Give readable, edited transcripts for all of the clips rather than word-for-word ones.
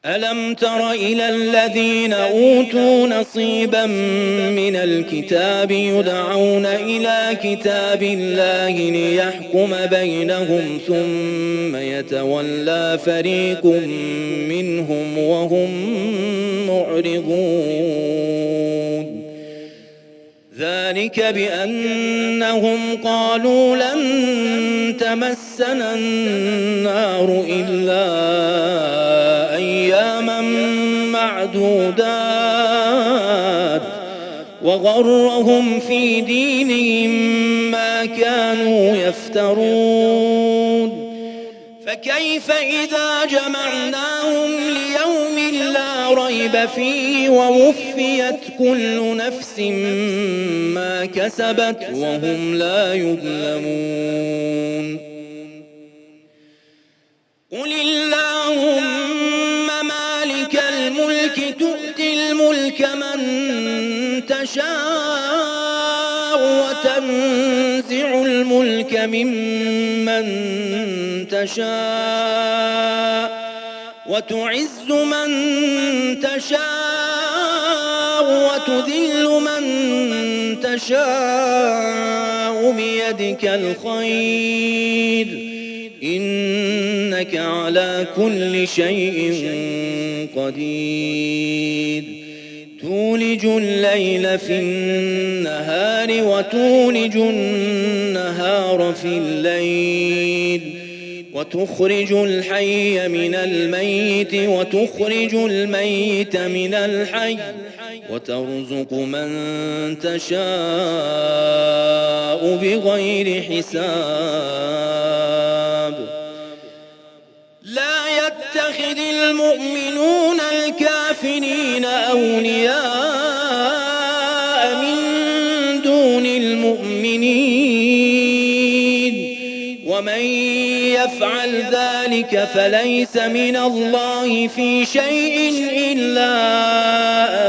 ألم تر إلى الذين أوتوا نصيبا من الكتاب يدعون إلى كتاب الله ليحكم بينهم ثم يتولى فريق منهم وهم معرضون ذلك بأنهم قالوا لن تمسنا النار إلا أياما معدودات وغرهم في دينهم ما كانوا يفترون فكيف إذا جمعناهم ليوم لا ريب فيه ووفيت كل نفس ما كسبت وهم لا يظلمون قل اللهم مالك الملك تؤتي الملك من تشاء وتنزع الملك ممن تشاء وتعز من تشاء وتذل من تشاء بيدك الخير إنك على كل شيء قدير تولج الليل في النهار وتولج النهار في الليل وتخرج الحي من الميت وتخرج الميت من الحي وترزق من تشاء بغير حساب لا يتخذ المؤمنون الكافرين أولياء من دون المؤمنين ومن يفعل ذلك فليس من الله في شيء إلا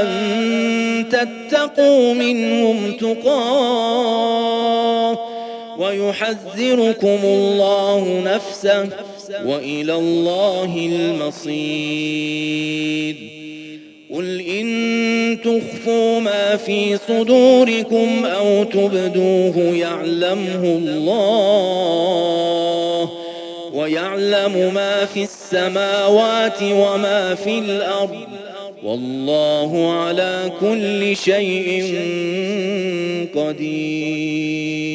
أن تتقوا منهم تقاه ويحذركم الله نفسه وإلى الله المصير قل إن تخفوا ما في صدوركم أو تبدوه يعلمه الله ويعلم ما في السماوات وما في الأرض والله على كل شيء قدير